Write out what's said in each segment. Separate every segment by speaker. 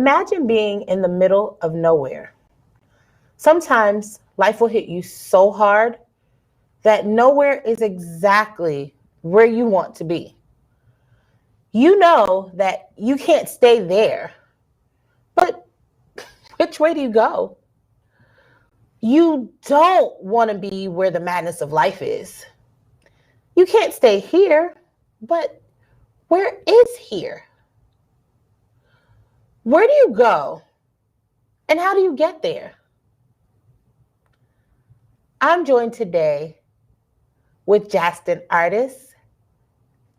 Speaker 1: Imagine being in the middle of nowhere. Sometimes life will hit you so hard that nowhere is exactly where you want to be. You know that you can't stay there, but which way do you go? You don't want to be where the madness of life is. You can't stay here, but where is here? Where do you go? And how do you get there? I'm joined today with Jastin Artis,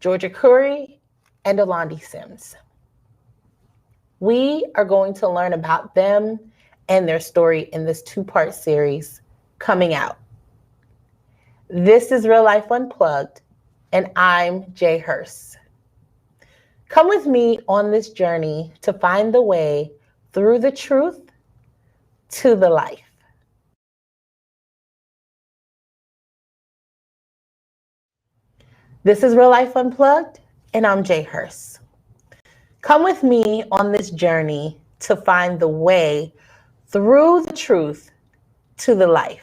Speaker 1: Khoury and O'Londy Simms. We are going to learn about them and their story in this two-part series coming out. This is Real Life UnPlugged, and I'm Jae Hers. Come with me on this journey to find the way through the truth to the life. This is Real Life UnPlugged, and I'm Jae Hers. Come with me on this journey to find the way through the truth to the life.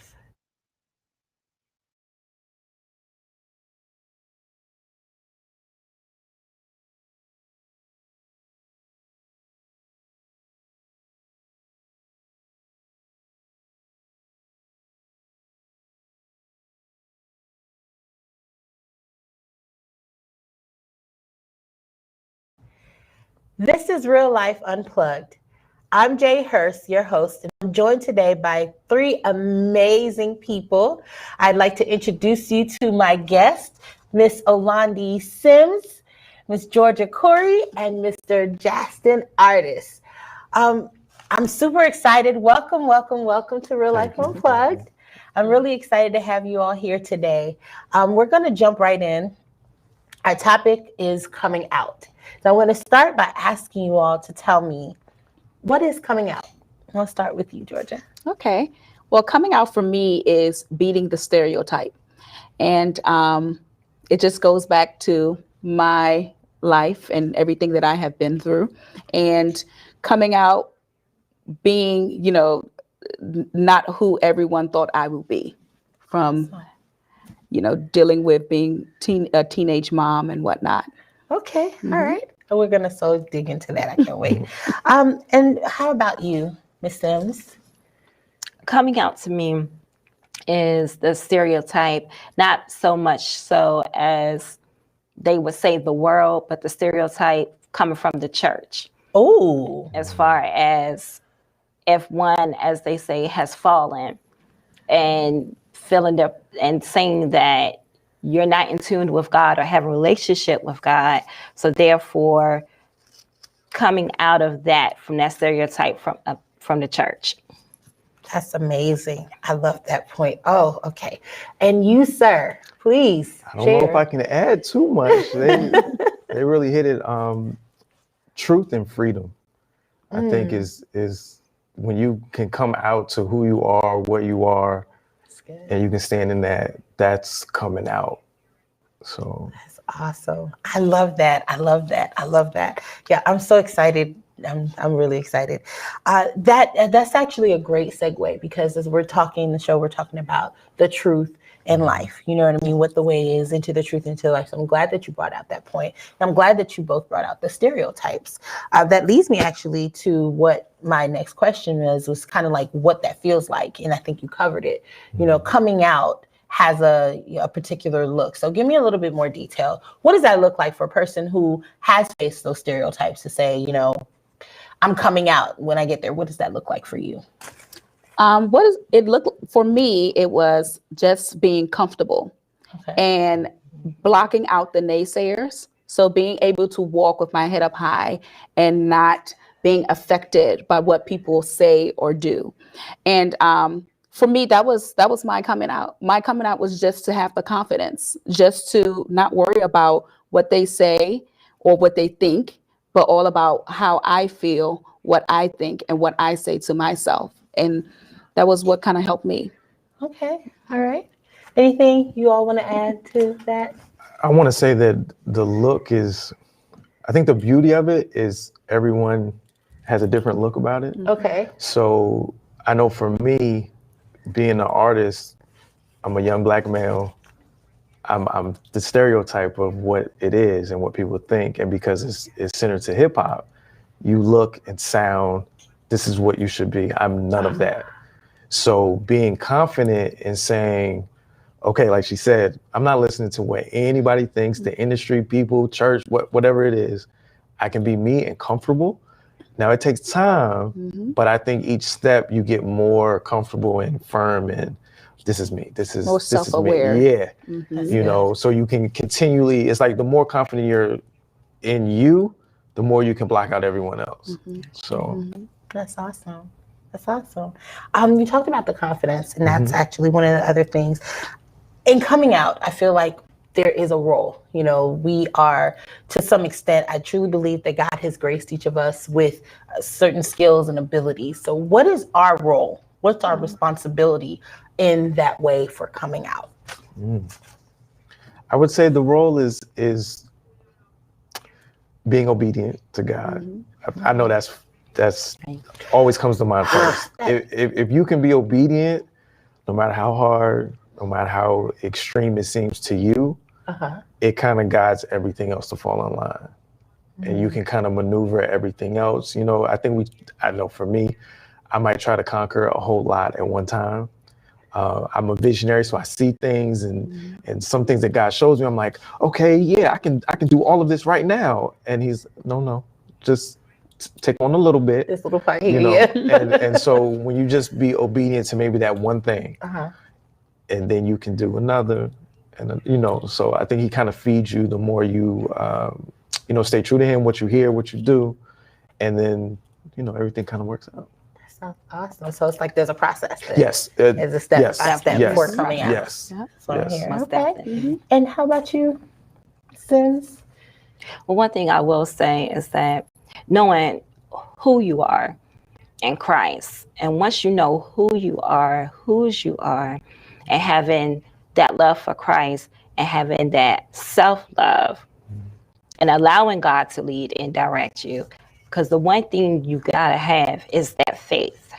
Speaker 1: This is Real Life UnPlugged. I'm Jae Hers, your host, and I'm joined today by three amazing people. I'd like to introduce you to my guests, Miss O'Londy Simms, Miss Khoury, and Mr. Jastin Artis. I'm super excited. Welcome to Real Life UnPlugged. I'm really excited to have you all here today. We're going to jump right in. Our topic is coming out. So I want to start by asking you all to tell me, what is coming out? I'll start with you, Georgia.
Speaker 2: Okay. Well, coming out for me is beating the stereotype. And it just goes back to my life and everything that I have been through. And coming out being, not who everyone thought I would be, from, dealing with being a teenage mom and whatnot.
Speaker 1: Okay. Mm-hmm. All right. We're going to so dig into that. I can't wait. And how about you, Ms. Simms?
Speaker 3: Coming out to me is the stereotype, not so much so as they would say the world, but the stereotype coming from the church.
Speaker 1: Oh.
Speaker 3: As far as if one, as they say, has fallen and feeling and saying that you're not in tune with God or have a relationship with God. So therefore, coming out of that, from that stereotype from the church.
Speaker 1: That's amazing. I love that point. Oh, okay. And you, sir, please
Speaker 4: I don't know if I can add too much. They really hit it. Truth and freedom, I think, is when you can come out to who you are, what you are, and you can stand in that. That's coming out. So
Speaker 1: that's awesome. I love that. Yeah, I'm so excited. I'm really excited. That's actually a great segue, because as we're talking the show, we're talking about the truth in life. You know what I mean? What the way is into the truth into life. So I'm glad that you brought out that point. And I'm glad that you both brought out the stereotypes. That leads me actually to what my next question was kind of like what that feels like. And I think you covered it. Coming out has a particular look. So give me a little bit more detail. What does that look like for a person who has faced those stereotypes to say, I'm coming out when I get there? What does that look like for you?
Speaker 2: What does it look for me? It was just being comfortable and blocking out the naysayers. So being able to walk with my head up high and not being affected by what people say or do. And for me, that was my coming out. My coming out was just to have the confidence, just to not worry about what they say or what they think, but all about how I feel, what I think, and what I say to myself. And that was what kind of helped me.
Speaker 1: Okay. All right. Anything you all want to add to that?
Speaker 4: I want to say that the look is, I think the beauty of it is everyone has a different look about it.
Speaker 1: Okay.
Speaker 4: So I know for me, being an artist, I'm a young Black male. I'm the stereotype of what it is and what people think. And because it's centered to hip hop, you look and sound, this is what you should be. I'm none of that. So being confident in saying, okay, like she said, I'm not listening to what anybody thinks, the industry, people, church, whatever it is. I can be me and comfortable. Now it takes time, but I think each step you get more comfortable and firm and this is me. This is
Speaker 2: More
Speaker 4: this is me.
Speaker 2: self-aware.
Speaker 4: Yeah.
Speaker 2: Mhm.
Speaker 4: You know, so you can continually, it's like the more confident you're in you, the more you can block out everyone else. So
Speaker 1: That's awesome. That's awesome. You talked about the confidence, and that's actually one of the other things. In coming out, I feel like there is a role. You know, we are, to some extent, I truly believe that God has graced each of us with certain skills and abilities. So what is our role? What's our responsibility in that way for coming out?
Speaker 4: I would say the role is being obedient to God. I know that's always comes to mind first. If you can be obedient, no matter how hard, no matter how extreme it seems to you, it kind of guides everything else to fall in line. And you can kind of maneuver everything else. You know, I know for me, I might try to conquer a whole lot at one time. I'm a visionary, so I see things and some things that God shows me, I'm like, okay, yeah, I can do all of this right now. And he's, no, just take on a little bit.
Speaker 1: This little part
Speaker 4: You
Speaker 1: here,
Speaker 4: know, and so when you just be obedient to maybe that one thing, and then you can do another, and you know, so I think he kind of feeds you the more you, you know, stay true to him, what you hear, what you do, and then, you know, everything kind of works out.
Speaker 1: Sounds awesome. So it's like there's a process.
Speaker 4: Yes.
Speaker 1: There's a step
Speaker 4: yes,
Speaker 1: by step
Speaker 4: yes,
Speaker 1: before coming out.
Speaker 4: Yes.
Speaker 1: So I'm here.
Speaker 3: Most
Speaker 1: Okay.
Speaker 3: definitely.
Speaker 1: And how about you, Simms?
Speaker 3: Well, one thing I will say is that knowing who you are in Christ, and once you know who you are, whose you are, and having that love for Christ and having that self-love and allowing God to lead and direct you, because the one thing you gotta have is that faith.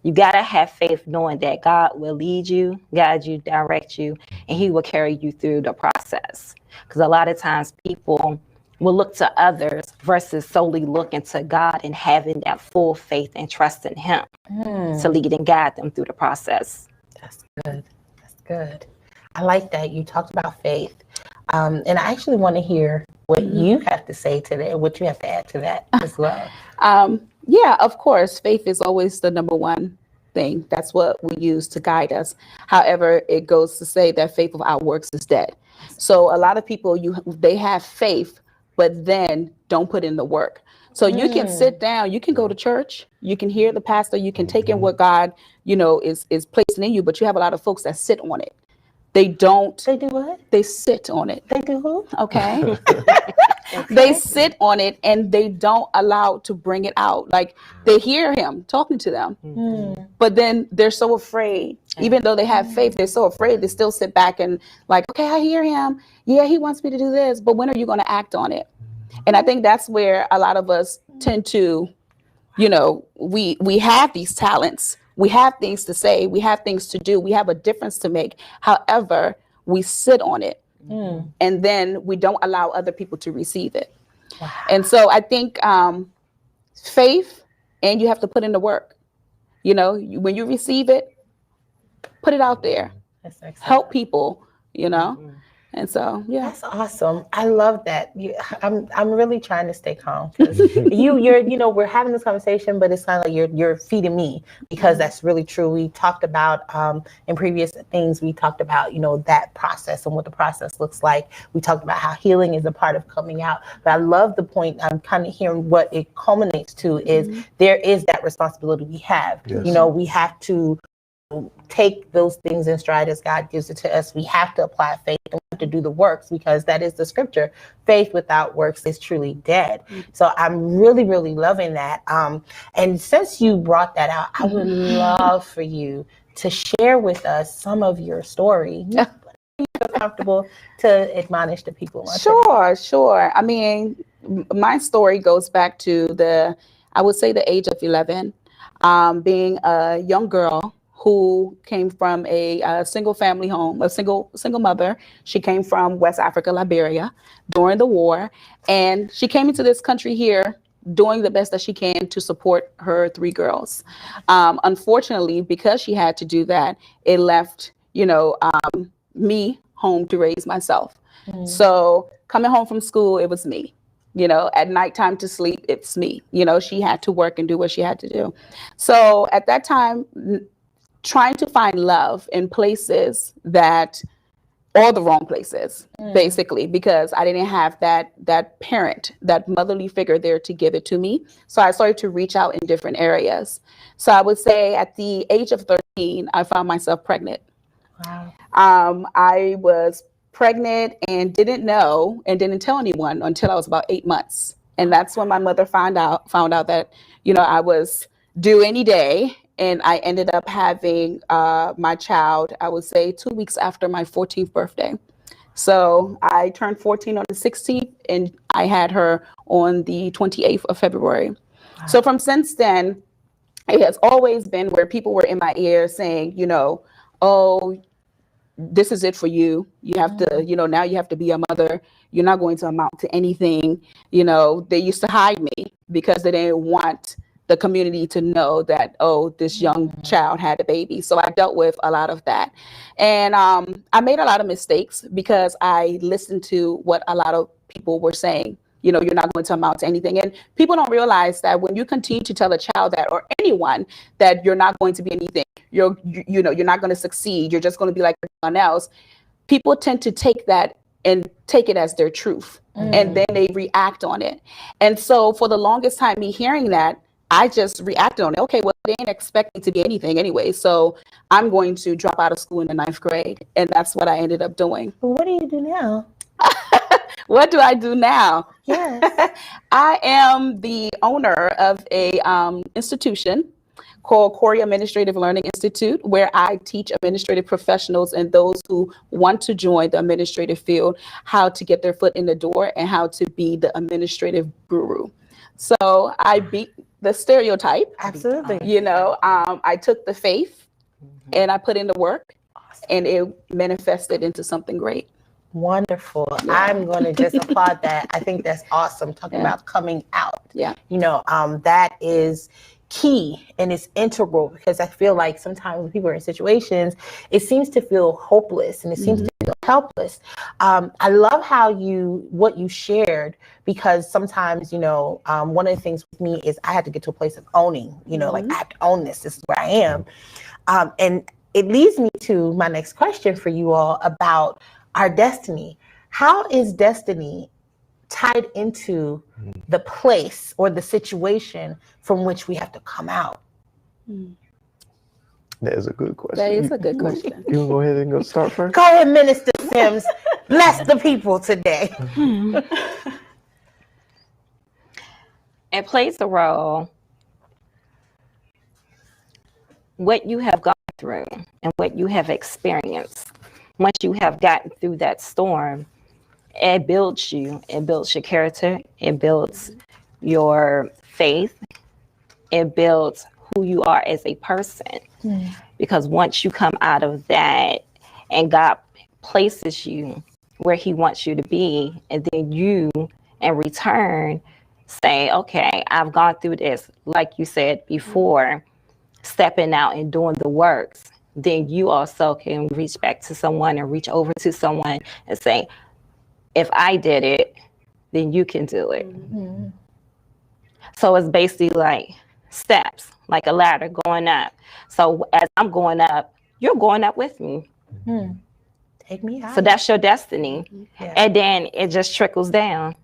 Speaker 3: You gotta have faith knowing that God will lead you, guide you, direct you, and he will carry you through the process. Because a lot of times people will look to others versus solely looking to God and having that full faith and trust in him to lead and guide them through the process.
Speaker 1: That's good. That's good. I like that. You talked about faith. And I actually want to hear what you have to say to that, what you have to add to that as well.
Speaker 2: Yeah, of course, faith is always the number one thing. That's what we use to guide us. However, it goes to say that faith without works is dead. So a lot of people, they have faith, but then don't put in the work. So you can sit down, you can go to church, you can hear the pastor, you can take in what God, you know, is placing in you, but you have a lot of folks that sit on it. They don't.
Speaker 1: They do what?
Speaker 2: They sit on it.
Speaker 1: They do who?
Speaker 2: Okay. They sit on it and they don't allow to bring it out. Like they hear him talking to them, but then they're so afraid, even though they have faith, they're so afraid they still sit back and like, okay, I hear him. Yeah, he wants me to do this, but when are you going to act on it? And I think that's where a lot of us tend to, you know, we have these talents. We have things to say. We have things to do. We have a difference to make. However, we sit on it and then we don't allow other people to receive it. Wow. And so I think faith, and you have to put in the work. You know, when you receive it, put it out there.
Speaker 1: That's excellent.
Speaker 2: Help people, you know. And so, yeah.
Speaker 1: That's awesome. I love that. I'm really trying to stay calm because you're, you know, we're having this conversation, but it's kind of like you're feeding me because that's really true. We talked about in previous things, we talked about, you know, that process and what the process looks like. We talked about how healing is a part of coming out. But I love the point. I'm kind of hearing what it culminates to is there is that responsibility we have.
Speaker 4: Yes.
Speaker 1: You know, we have to take those things in stride as God gives it to us. We have to apply faith and we have to do the works because that is the scripture. Faith without works is truly dead. So I'm really, really loving that. And since you brought that out, I would love for you to share with us some of your story. You feel comfortable to admonish the people.
Speaker 2: Sure. I mean, my story goes back to the I would say the age of 11, being a young girl who came from a single family home, a single mother. She came from West Africa, Liberia, during the war, and she came into this country here doing the best that she can to support her 3 girls. Unfortunately, because she had to do that, it left, me home to raise myself. So coming home from school, it was me. At nighttime to sleep, it's me. She had to work and do what she had to do. So at that time, trying to find love in places that, all the wrong places, basically, because I didn't have that parent, that motherly figure there to give it to me. So I started to reach out in different areas. So I would say at the age of 13, I found myself pregnant.
Speaker 1: Wow.
Speaker 2: I was pregnant and didn't know and didn't tell anyone until I was about 8 months. And that's when my mother found out that, I was due any day. And I ended up having my child, I would say 2 weeks after my 14th birthday. So I turned 14 on the 16th and I had her on the 28th of February. Wow. So from since then, it has always been where people were in my ear saying, oh, this is it for you. You have to, now you have to be a mother. You're not going to amount to anything. They used to hide me because they didn't want the community to know that, oh, this young child had a baby. So I dealt with a lot of that. And I made a lot of mistakes because I listened to what a lot of people were saying. You're not going to amount to anything. And people don't realize that when you continue to tell a child that, or anyone, that you're not going to be anything, you're not going to succeed, you're just going to be like everyone else, people tend to take that and take it as their truth. And then they react on it. And so for the longest time, me hearing that, I just reacted on it. Okay, well, they didn't expect me to be anything anyway, so I'm going to drop out of school in the 9th grade. And that's what I ended up doing.
Speaker 1: But what do you do now?
Speaker 2: What do I do now?
Speaker 1: Yes.
Speaker 2: I am the owner of a institution called Khoury Administrative Learning Institute, where I teach administrative professionals and those who want to join the administrative field how to get their foot in the door and how to be the administrative guru. So I beat the stereotype.
Speaker 1: Absolutely.
Speaker 2: I took the faith and I put in the work, and it manifested into something great.
Speaker 1: Wonderful.
Speaker 2: Yeah.
Speaker 1: I'm going to just applaud that. I think that's awesome. Talking about coming out.
Speaker 2: Yeah.
Speaker 1: That is key and it's integral, because I feel like sometimes when people are in situations, it seems to feel hopeless and it seems to feel helpless. I love what you shared, because sometimes, one of the things with me is I had to get to a place of owning, like I have to own this. This is where I am. And it leads me to my next question for you all about our destiny. How is destiny tied into the place or the situation from which we have to come out?
Speaker 4: That is a good question.
Speaker 2: That is a good question.
Speaker 4: You want to go ahead and go start first?
Speaker 1: Go ahead, Minister Simms. Bless the people today.
Speaker 3: It plays a role. What you have gone through and what you have experienced, once you have gotten through that storm, it builds you. It builds your character. It builds your faith. It builds who you are as a person. Because once you come out of that and God places you where he wants you to be, and then you in return say, okay, I've gone through this, like you said before, stepping out and doing the works, then you also can reach back to someone and reach over to someone and say, if I did it, then you can do it. So it's basically like steps, like a ladder going up. So as I'm going up, you're going up with me.
Speaker 1: Take me out.
Speaker 3: So that's your destiny.
Speaker 1: Yeah.
Speaker 3: And then it just trickles down.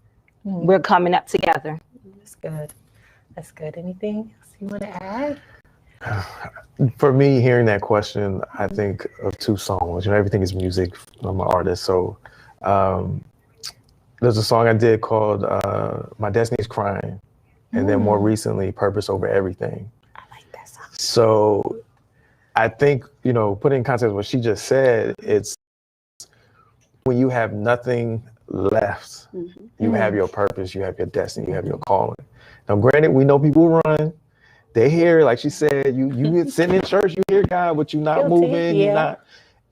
Speaker 3: We're coming up together.
Speaker 1: That's good. That's good. Anything else you want to add?
Speaker 4: For me, hearing that question, I think of 2 songs. Everything is music. I'm an artist. So there's a song I did called My Destiny's Crying. And then more recently, Purpose Over Everything.
Speaker 1: I like that song.
Speaker 4: So I think, putting in context what she just said, it's when you have nothing left. You have your purpose, you have your destiny, you have your calling. Now, granted, we know people run. They hear, like she said, you sitting in church, you hear God, but you're not
Speaker 1: Guilty,
Speaker 4: moving, you're
Speaker 1: yeah.
Speaker 4: not.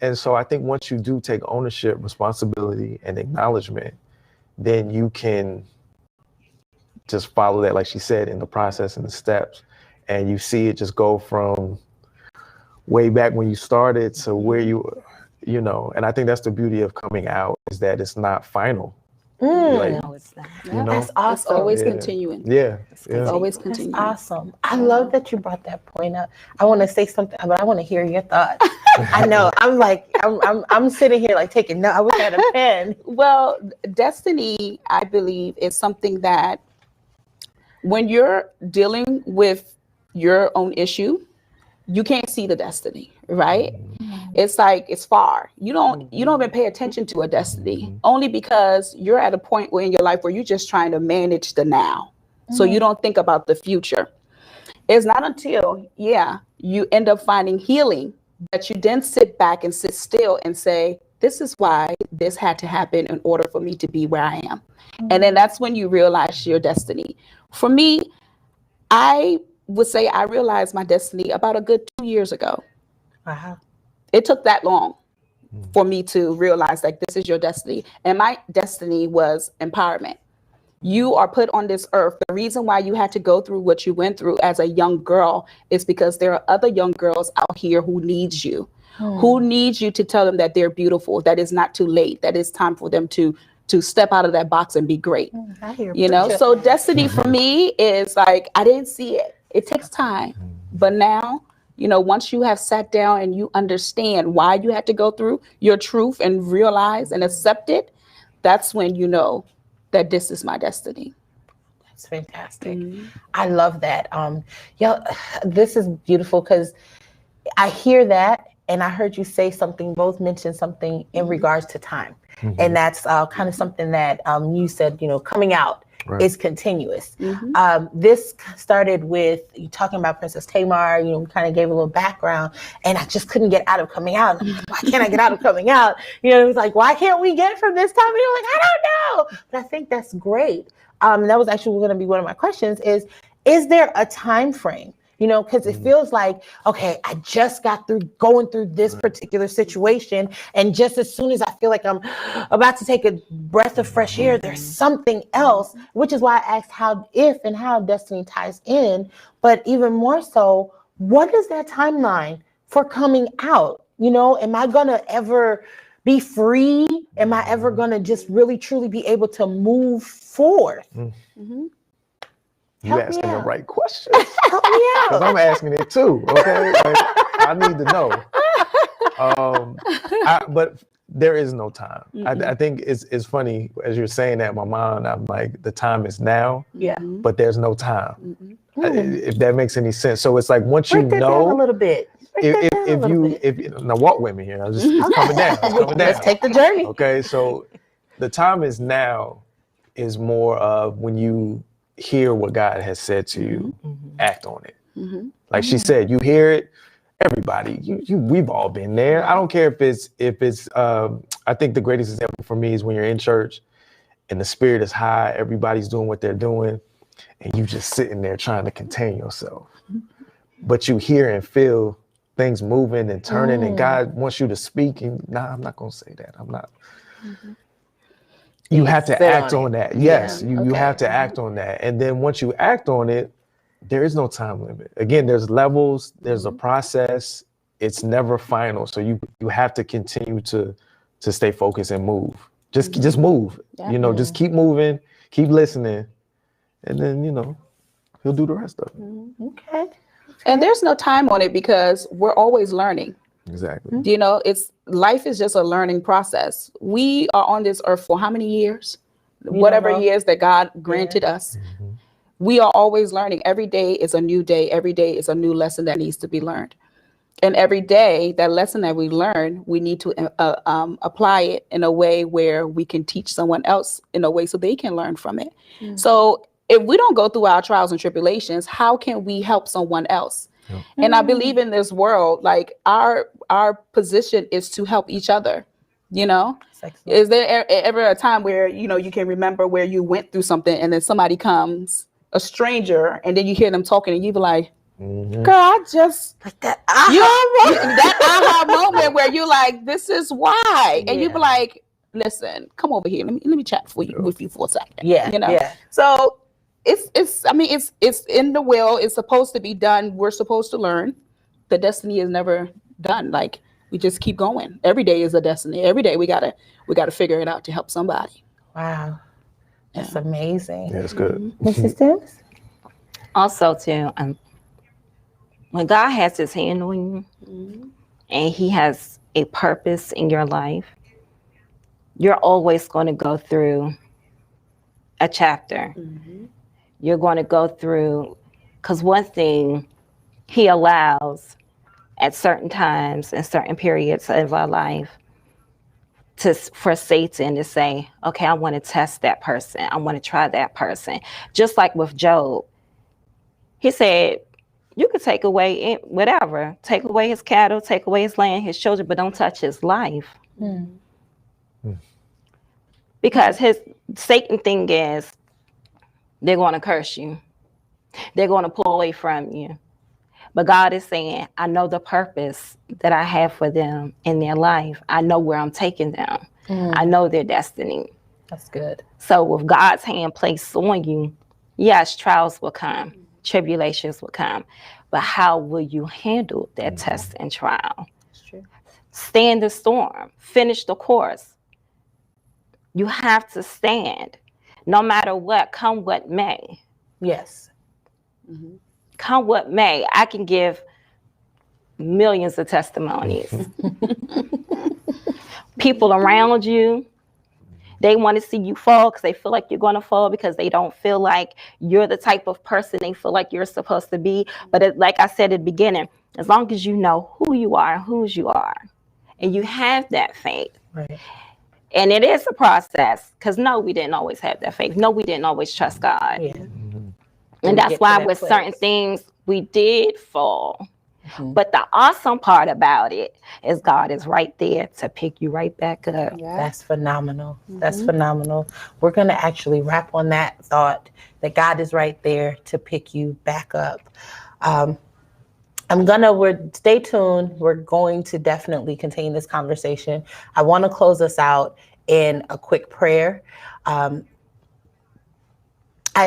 Speaker 4: And so I think once you do take ownership, responsibility, and acknowledgement, then you can just follow that, like she said, in the process and the steps. And you see it just go from way back when you started to where you know, and I think that's the beauty of coming out, is that it's not final. Like,
Speaker 3: No, it's not.
Speaker 4: you know,
Speaker 1: That's awesome.
Speaker 2: It's always
Speaker 4: Yeah.
Speaker 2: continuing.
Speaker 4: yeah,
Speaker 2: It's
Speaker 4: yeah.
Speaker 2: always
Speaker 1: That's
Speaker 2: continuing.
Speaker 1: awesome. I love that you brought that point up. I want to say something, but I want to hear your thoughts. I know. I'm sitting here like taking notes. I wish I had a pen.
Speaker 2: Well, destiny, I believe, is something that when you're dealing with your own issue, you can't see the destiny, right? It's like it's far. You don't even pay attention to a destiny, only because you're at a point in your life where you're just trying to manage the now. So you don't think about the future. It's not until you end up finding healing that you then sit back and sit still and say, this is why this had to happen in order for me to be where I am. And then that's when you realize your destiny. For me, I would say I realized my destiny about a good 2 years ago.
Speaker 1: Wow.
Speaker 2: It took that long for me to realize like this is your destiny. And my destiny was empowerment. You are put on this earth. The reason why you had to go through what you went through as a young girl is because there are other young girls out here who needs you, who needs you to tell them that they're beautiful, that it's not too late, that it's time for them to step out of that box and be great.
Speaker 1: I hear
Speaker 2: You know, so destiny for me is like, I didn't see it. It takes time. But now, you know, once you have sat down and you understand why you had to go through your truth and realize and accept it, that's when you know that this is my destiny.
Speaker 1: That's fantastic. I love that. This is beautiful because I hear that, and I heard you say something, both mention something in regards to time. And that's kind of something that you said, you know, coming out is continuous. This started with you talking about Princess Tamar, you know, we kind of gave a little background, and I just couldn't get out of coming out. I'm like, why can't I get out of coming out? You know, it was like, why can't we get from this time? And you're like, I don't know. But I think that's great. That was actually going to be one of my questions is there a time frame? You know, because it feels like, okay, I just got through going through this particular situation. And just as soon as I feel like I'm about to take a breath of fresh air, there's something else, which is why I asked how destiny ties in. But even more so, what is that timeline for coming out? You know, am I going to ever be free? Am I ever going to just really, truly be able to move forth?
Speaker 4: You asking the right questions.
Speaker 1: Help me out.
Speaker 4: Because I'm asking it too, okay? Like, I need to know. But there is no time. I think it's funny, as you're saying that, my mind, I'm like, the time is now, but there's no time. If that makes any sense. So it's like, once you
Speaker 1: Break that
Speaker 4: know,
Speaker 1: down a little bit.
Speaker 4: if now walk with me here, it's coming down. It's coming down.
Speaker 1: Let's take the journey.
Speaker 4: Okay, so the time is now is more of when you hear what God has said to you, act on it. Like she said, you hear it. Everybody, we've all been there. I don't care if it's. I think the greatest example for me is when you're in church, and the spirit is high. Everybody's doing what they're doing, and you just sitting there trying to contain yourself. But you hear and feel things moving and turning, and God wants you to speak. And I'm not gonna say that. I'm not. You have to act on that. Yes, you have to act on that. And then once you act on it, there is no time limit. Again, there's levels, there's a process. It's never final. So you have to continue to stay focused and move. Just move. You know, just keep moving, keep listening, and then, you know, he'll do the rest of it.
Speaker 1: Okay.
Speaker 2: And there's no time on it because we're always learning.
Speaker 4: Exactly.
Speaker 2: You know, life is just a learning process. We are on this earth for how many years? Whatever years that God granted us. We are always learning. Every day is a new day. Every day is a new lesson that needs to be learned. And every day, that lesson that we learn, we need to apply it in a way where we can teach someone else in a way so they can learn from it. So if we don't go through our trials and tribulations, how can we help someone else? And I believe in this world, like our position is to help each other You know, is there ever a time where, you know, you can remember where you went through something and then somebody comes, a stranger, and then you hear them talking and you be like, girl, I just like that. That aha moment where you're like, this is why. And you be like, listen, come over here. Let me chat with you for a second.
Speaker 1: Yeah.
Speaker 2: You know?
Speaker 1: Yeah.
Speaker 2: So it's in the will. It's supposed to be done. We're supposed to learn. The destiny is never done. Like, we just keep going. Every day is a destiny. Every day we gotta figure it out to help somebody.
Speaker 1: Wow. That's amazing.
Speaker 4: Yeah, that's good.
Speaker 1: Mrs. Simms?
Speaker 3: Also, too, when God has his hand on you and he has a purpose in your life, you're always going to go through a chapter. You're going to go through, because one thing he allows at certain times and certain periods of our life for Satan to say, okay, I want to test that person. I want to try that person. Just like with Job, he said, you could take away whatever, take away his cattle, take away his land, his children, but don't touch his life. Because his Satan thing is, they're going to curse you. They're going to pull away from you. But God is saying, I know the purpose that I have for them in their life. I know where I'm taking them. I know their destiny.
Speaker 1: That's good.
Speaker 3: So with God's hand placed on you, yes, trials will come, tribulations will come. But how will you handle that test and trial?
Speaker 1: That's true.
Speaker 3: Stand the storm, finish the course. You have to stand no matter what, come what may.
Speaker 1: Yes.
Speaker 3: Come what may. I can give millions of testimonies. People around you, they want to see you fall because they feel like you're going to fall, because they don't feel like you're the type of person they feel like you're supposed to be. But like I said at the beginning, as long as you know who you are and whose you are, and you have that faith.
Speaker 1: Right.
Speaker 3: And it is a process, because no, we didn't always have that faith. No, we didn't always trust God.
Speaker 1: Yeah.
Speaker 3: And that's why with certain things, we did fall. But the awesome part about it is God is right there to pick you right back up.
Speaker 2: Yeah.
Speaker 1: That's phenomenal. That's phenomenal. We're going to actually wrap on that thought, that God is right there to pick you back up. Stay tuned. We're going to definitely continue this conversation. I want to close us out in a quick prayer. I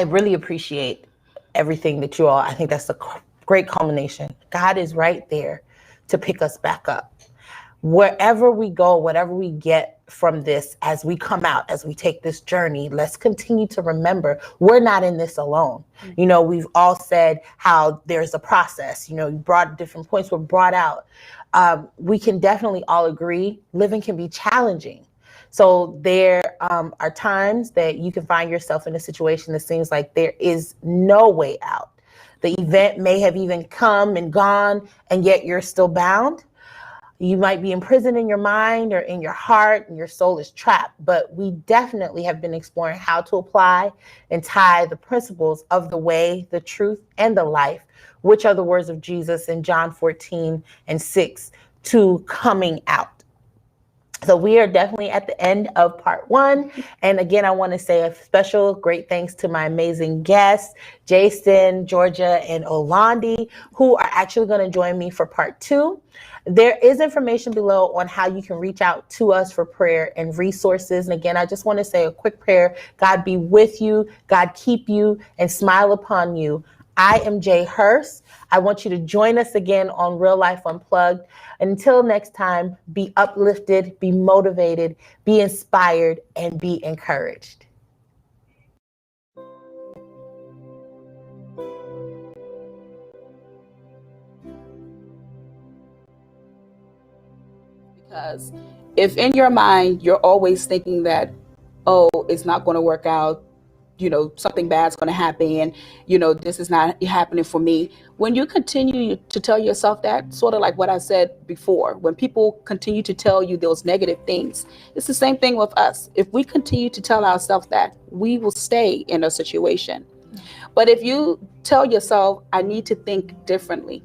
Speaker 1: really appreciate everything that you all, I think that's a great culmination. God is right there to pick us back up. Wherever we go, whatever we get from this, as we come out, as we take this journey, let's continue to remember we're not in this alone. You know, we've all said how there's a process, you know, you brought different points were brought out. We can definitely all agree living can be challenging. So there are times that you can find yourself in a situation that seems like there is no way out. The event may have even come and gone, and yet you're still bound. You might be imprisoned in your mind or in your heart, and your soul is trapped. But we definitely have been exploring how to apply and tie the principles of the way, the truth, and the life, which are the words of Jesus in John 14:6, to coming out. So we are definitely at the end of part 1. And again, I want to say a special great thanks to my amazing guests, Jastin, Georgia, and O'Londy, who are actually going to join me for part 2. There is information below on how you can reach out to us for prayer and resources. And again, I just want to say a quick prayer. God be with you, God keep you, and smile upon you. I am Jae Hers. I want you to join us again on Real Life Unplugged. Until next time, be uplifted, be motivated, be inspired, and be encouraged.
Speaker 2: Because if in your mind, you're always thinking that, oh, it's not going to work out, you know, something bad's going to happen, you know, this is not happening for me. When you continue to tell yourself that, sort of like what I said before, when people continue to tell you those negative things, it's the same thing with us. If we continue to tell ourselves that, we will stay in a situation. But if you tell yourself, I need to think differently,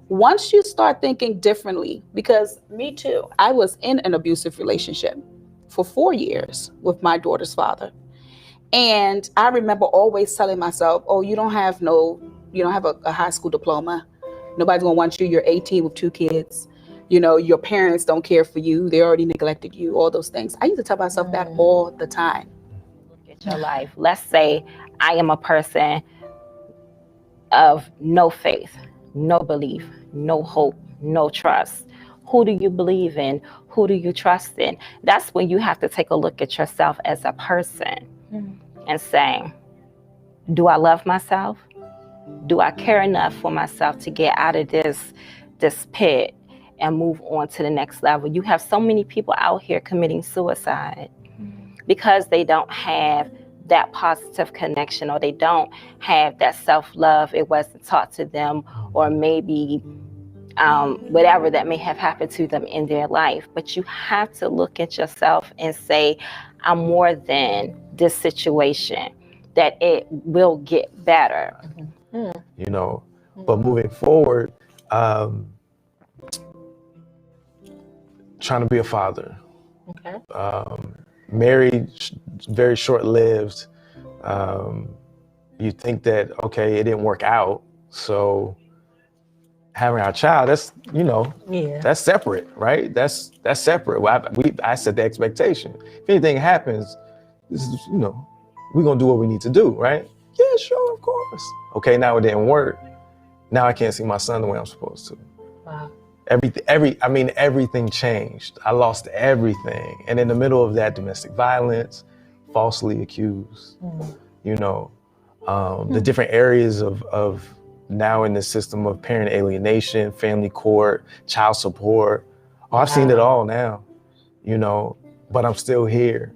Speaker 2: once you start thinking differently, because me too, I was in an abusive relationship for 4 years with my daughter's father. And I remember always telling myself, oh, you don't have a high school diploma. Nobody's gonna want you. You're 18 with 2 kids. Your parents don't care for you. They already neglected you, all those things. I used to tell myself that all the time.
Speaker 3: Look at your life. Let's say I am a person of no faith, no belief, no hope, no trust. Who do you believe in? Who do you trust in? That's when you have to take a look at yourself as a person and say, do I love myself? Do I care enough for myself to get out of this pit and move on to the next level? You have so many people out here committing suicide because they don't have that positive connection, or they don't have that self-love. It wasn't taught to them, or maybe whatever that may have happened to them in their life. But you have to look at yourself and say, I'm more than this situation, that it will get better.
Speaker 4: But moving forward, trying to be a father.
Speaker 1: Okay.
Speaker 4: Married, very short-lived. You think that, okay, it didn't work out, so having our child, that's that's separate, right? That's separate. I set the expectation. If anything happens, this is we're gonna do what we need to do, right? Yeah, sure, of course. Okay, now it didn't work. Now I can't see my son the way I'm supposed to.
Speaker 1: Wow.
Speaker 4: Everything changed. I lost everything. And in the middle of that, domestic violence, falsely accused, the different areas of now in the system of parent alienation, family court, child support. Oh, I've seen it all now, but I'm still here.